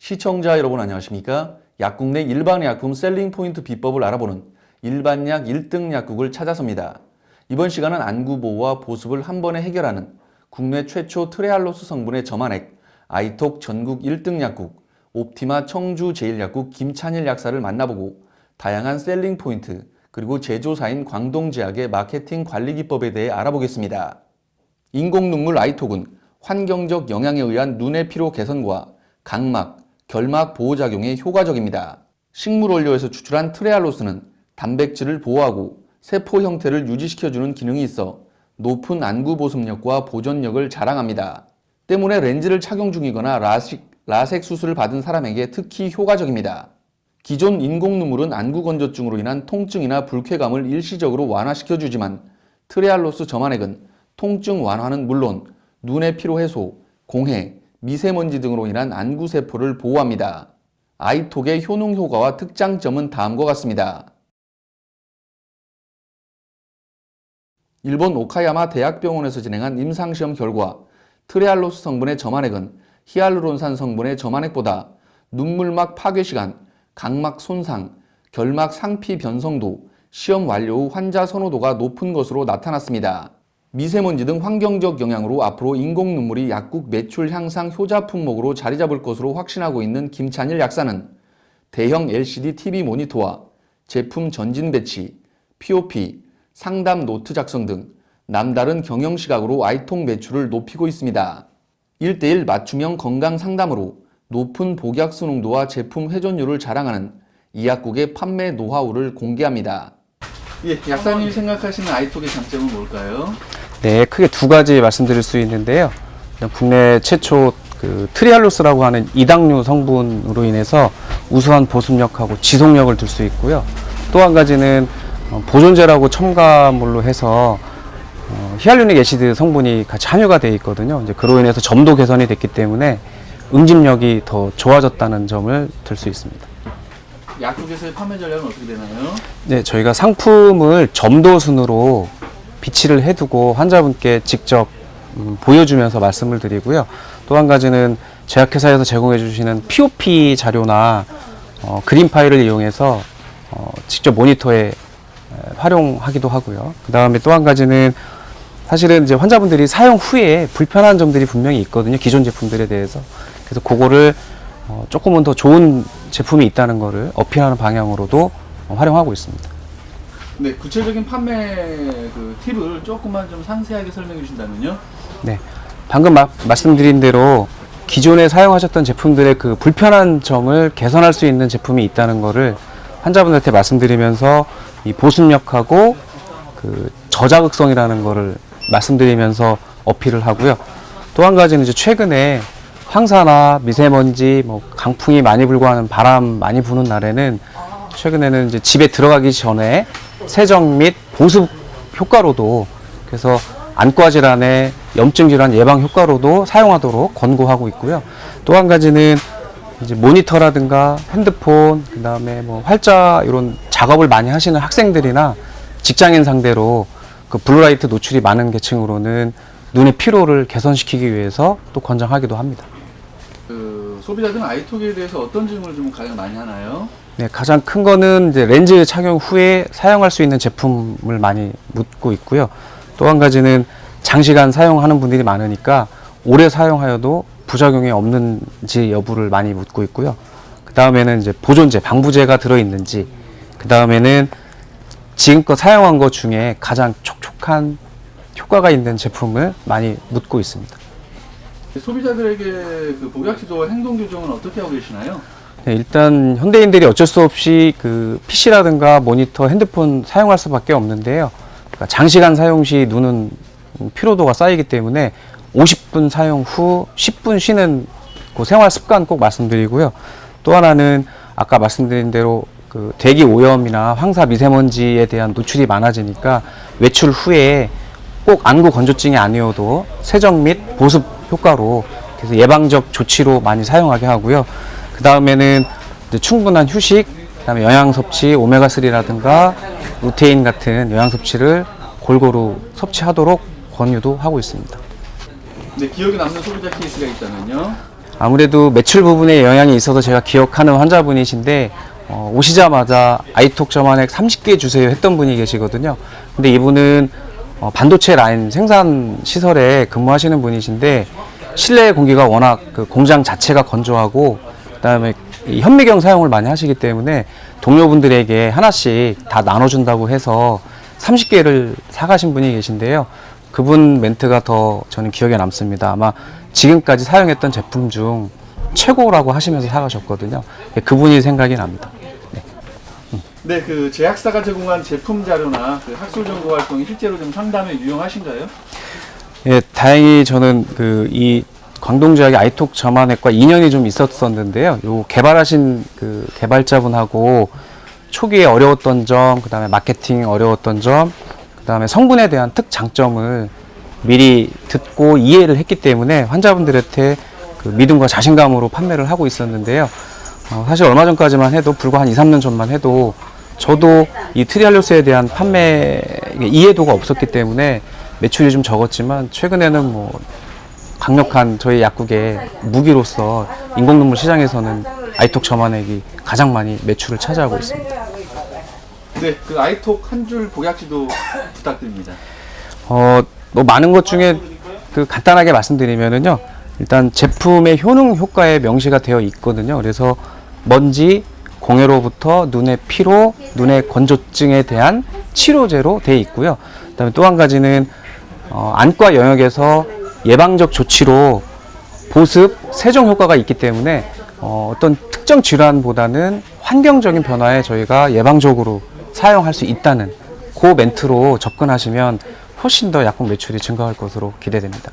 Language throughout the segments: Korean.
시청자 여러분 안녕하십니까? 약국 내 일반 약품 셀링 포인트 비법을 알아보는 일반약 1등 약국을 찾아섭니다. 이번 시간은 안구보호와 보습을 한 번에 해결하는 국내 최초 트레알로스 성분의 점안액 아이톡 전국 1등 약국 옵티마 청주 제1약국 김찬일 약사를 만나보고 다양한 셀링 포인트 그리고 제조사인 광동제약의 마케팅 관리 기법에 대해 알아보겠습니다. 인공눈물 아이톡은 환경적 영향에 의한 눈의 피로 개선과 각막, 결막 보호작용에 효과적입니다. 식물원료에서 추출한 트레알로스는 단백질을 보호하고 세포 형태를 유지시켜주는 기능이 있어 높은 안구 보습력과 보존력을 자랑합니다. 때문에 렌즈를 착용 중이거나 라섹 수술을 받은 사람에게 특히 효과적입니다. 기존 인공눈물은 안구 건조증으로 인한 통증이나 불쾌감을 일시적으로 완화시켜주지만 트레알로스 점안액은 통증 완화는 물론 눈의 피로 해소, 공해, 미세먼지 등으로 인한 안구세포를 보호합니다. 아이톡의 효능 효과와 특장점은 다음과 같습니다. 일본 오카야마 대학병원에서 진행한 임상시험 결과 트레알로스 성분의 점안액은 히알루론산 성분의 점안액보다 눈물막 파괴시간, 각막 손상, 결막 상피 변성도, 시험 완료 후 환자 선호도가 높은 것으로 나타났습니다. 미세먼지 등 환경적 영향으로 앞으로 인공눈물이 약국 매출 향상 효자 품목으로 자리 잡을 것으로 확신하고 있는 김찬일 약사는 대형 LCD TV 모니터와 제품 전진 배치, POP, 상담 노트 작성 등 남다른 경영 시각으로 아이톡 매출을 높이고 있습니다. 1:1 맞춤형 건강 상담으로 높은 복약수 농도와 제품 회전율을 자랑하는 이 약국의 판매 노하우를 공개합니다. 예, 약사님이 생각하시는 아이톡의 장점은 뭘까요? 네, 크게 두 가지 말씀드릴 수 있는데요. 국내 최초 트리알로스라고 하는 이당류 성분으로 인해서 우수한 보습력하고 지속력을 줄 수 있고요. 또 한 가지는 보존제라고 첨가물로 해서 히알루로닉 애시드 성분이 같이 함유가 되어 있거든요. 이제 그로 인해서 점도 개선이 됐기 때문에 응집력이 더 좋아졌다는 점을 들 수 있습니다. 약국에서의 판매 전략은 어떻게 되나요? 네, 저희가 상품을 점도 순으로 비치를 해두고 환자분께 직접 보여주면서 말씀을 드리고요. 또 한 가지는 제약회사에서 제공해 주시는 POP 자료나 그림 파일을 이용해서 직접 모니터에 활용하기도 하고요. 그 다음에 또 한 가지는 사실은 이제 환자분들이 사용 후에 불편한 점들이 분명히 있거든요. 기존 제품들에 대해서. 그래서 그거를 조금은 더 좋은 제품이 있다는 거를 어필하는 방향으로도 활용하고 있습니다. 네, 구체적인 판매 팁을 조금만 좀 상세하게 설명해 주신다면요? 네, 방금 말씀드린 대로 기존에 사용하셨던 제품들의 그 불편한 점을 개선할 수 있는 제품이 있다는 거를 환자분들한테 말씀드리면서 이 보습력하고 그 저자극성이라는 거를 말씀드리면서 어필을 하고요. 또 한 가지는 이제 최근에 황사나 미세먼지, 강풍이 많이 불고 하는 바람 많이 부는 날에는 최근에는 이제 집에 들어가기 전에 세정 및 보습 효과로도 그래서 안과 질환의 염증 질환 예방 효과로도 사용하도록 권고하고 있고요. 또 한 가지는 이제 모니터라든가 핸드폰, 그 다음에 활자 이런 작업을 많이 하시는 학생들이나 직장인 상대로 그 블루라이트 노출이 많은 계층으로는 눈의 피로를 개선시키기 위해서 또 권장하기도 합니다. 소비자들은 아이톡에 대해서 어떤 질문을 좀 가장 많이 하나요? 네, 가장 큰 거는 이제 렌즈 착용 후에 사용할 수 있는 제품을 많이 묻고 있고요. 또 한 가지는 장시간 사용하는 분들이 많으니까 오래 사용하여도 부작용이 없는지 여부를 많이 묻고 있고요. 그 다음에는 이제 보존제, 방부제가 들어있는지, 그 다음에는 지금껏 사용한 것 중에 가장 촉촉한 효과가 있는 제품을 많이 묻고 있습니다. 소비자들에게 그 복약 지도와 행동 교정은 어떻게 하고 계시나요? 네, 일단 현대인들이 어쩔 수 없이 그 PC라든가 모니터, 핸드폰 사용할 수밖에 없는데요. 그러니까 장시간 사용 시 눈은 피로도가 쌓이기 때문에 50분 사용 후 10분 쉬는 그 생활 습관 꼭 말씀드리고요. 또 하나는 아까 말씀드린 대로 그 대기 오염이나 황사 미세먼지에 대한 노출이 많아지니까 외출 후에 꼭 안구 건조증이 아니어도 세정 및 보습 효과로 그래서 예방적 조치로 많이 사용하게 하고요. 그 다음에는 충분한 휴식, 그다음에 영양 섭취, 오메가3라든가 루테인 같은 영양 섭취를 골고루 섭취하도록 권유도 하고 있습니다. 네, 기억에 남는 소비자 케이스가 있다면요? 아무래도 매출 부분에 영향이 있어서 제가 기억하는 환자분이신데 오시자마자 아이톡 저만액 30개 주세요 했던 분이 계시거든요. 근데 이분은 반도체 라인 생산 시설에 근무하시는 분이신데 실내 공기가 워낙 그 공장 자체가 건조하고 그다음에 이 현미경 사용을 많이 하시기 때문에 동료분들에게 하나씩 다 나눠준다고 해서 30개를 사가신 분이 계신데요. 그분 멘트가 더 저는 기억에 남습니다. 아마 지금까지 사용했던 제품 중 최고라고 하시면서 사가셨거든요. 그분이 생각이 납니다. 네, 그 제약사가 제공한 제품 자료나 그 학술 연구 활동이 실제로 좀 상담에 유용하신가요? 예, 다행히 저는 이 광동제약의 아이톡 저만액과 인연이 좀 있었었는데요. 요 개발하신 그 개발자분하고 초기에 어려웠던 점, 그 다음에 마케팅 어려웠던 점, 그 다음에 성분에 대한 특장점을 미리 듣고 이해를 했기 때문에 환자분들한테 그 믿음과 자신감으로 판매를 하고 있었는데요. 사실 얼마 전까지만 해도 불과 한 2, 3년 전만 해도 저도 이 트리알로스에 대한 판매 이해도가 없었기 때문에 매출이 좀 적었지만 최근에는 뭐 강력한 저희 약국의 무기로서 인공눈물 시장에서는 아이톡 저만액이 가장 많이 매출을 차지하고 있습니다. 네, 그 아이톡 한 줄 복약지도 부탁드립니다. 뭐 많은 것 중에 그 간단하게 말씀드리면은요. 일단 제품의 효능 효과에 명시가 되어 있거든요. 그래서 먼지, 공해로부터 눈의 피로, 눈의 건조증에 대한 치료제로 되어 있고요. 그다음에 또 한 가지는 안과 영역에서 예방적 조치로 보습, 세정 효과가 있기 때문에 어떤 특정 질환보다는 환경적인 변화에 저희가 예방적으로 사용할 수 있다는 그 멘트로 접근하시면 훨씬 더 약국 매출이 증가할 것으로 기대됩니다.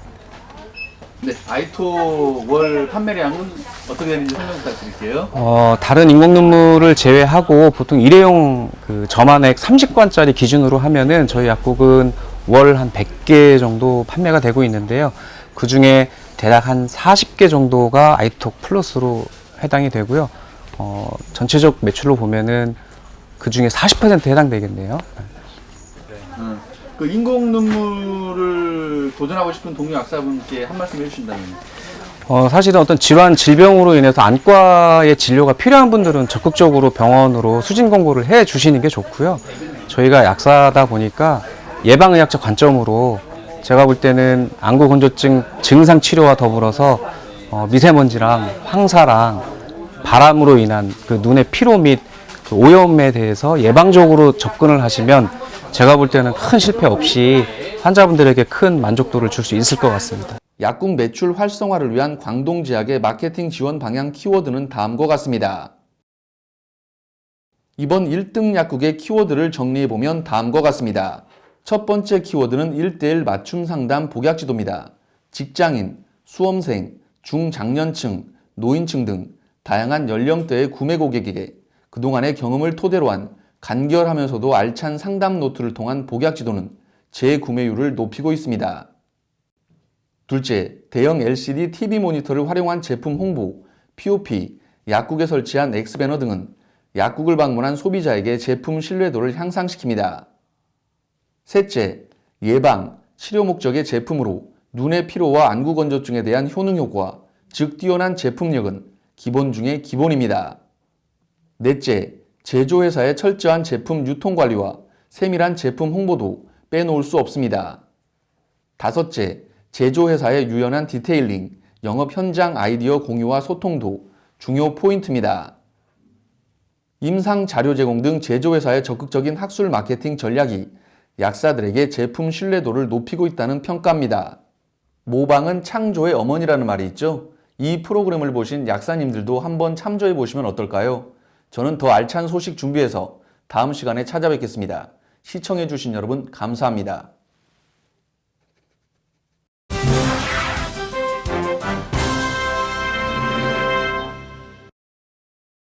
네, 아이톡 월 판매량은 어떻게 되는지 설명 부탁드릴게요. 다른 인공눈물을 제외하고 보통 일회용 그 저만액 30관짜리 기준으로 하면은 저희 약국은 월 한 100개 정도 판매가 되고 있는데요. 그 중에 대략 한 40개 정도가 아이톡 플러스로 해당이 되고요. 전체적 매출로 보면은 그 중에 40% 해당되겠네요. 그 인공눈물을 도전하고 싶은 동료 약사분께 한 말씀 해주신다면? 사실은 어떤 질환, 질병으로 인해서 안과의 진료가 필요한 분들은 적극적으로 병원으로 수진 권고를 해 주시는 게 좋고요. 저희가 약사다 보니까 예방의학적 관점으로 제가 볼 때는 안구 건조증 증상 치료와 더불어서 미세먼지랑 황사랑 바람으로 인한 그 눈의 피로 및 그 오염에 대해서 예방적으로 접근을 하시면 제가 볼 때는 큰 실패 없이 환자분들에게 큰 만족도를 줄 수 있을 것 같습니다. 약국 매출 활성화를 위한 광동제약의 마케팅 지원 방향 키워드는 다음과 같습니다. 이번 1등 약국의 키워드를 정리해보면 다음과 같습니다. 첫 번째 키워드는 1:1 맞춤 상담 복약지도입니다. 직장인, 수험생, 중장년층, 노인층 등 다양한 연령대의 구매 고객에게 그동안의 경험을 토대로 한 간결하면서도 알찬 상담 노트를 통한 복약지도는 재구매율을 높이고 있습니다. 둘째, 대형 LCD TV 모니터를 활용한 제품 홍보, POP, 약국에 설치한 X배너 등은 약국을 방문한 소비자에게 제품 신뢰도를 향상시킵니다. 셋째, 예방, 치료 목적의 제품으로 눈의 피로와 안구 건조증에 대한 효능 효과, 즉 뛰어난 제품력은 기본 중의 기본입니다. 넷째, 제조회사의 철저한 제품 유통관리와 세밀한 제품 홍보도 빼놓을 수 없습니다. 다섯째, 제조회사의 유연한 디테일링, 영업 현장 아이디어 공유와 소통도 중요 포인트입니다. 임상 자료 제공 등 제조회사의 적극적인 학술 마케팅 전략이 약사들에게 제품 신뢰도를 높이고 있다는 평가입니다. 모방은 창조의 어머니라는 말이 있죠. 이 프로그램을 보신 약사님들도 한번 참조해 보시면 어떨까요? 저는 더 알찬 소식 준비해서 다음 시간에 찾아뵙겠습니다. 시청해 주신 여러분 감사합니다.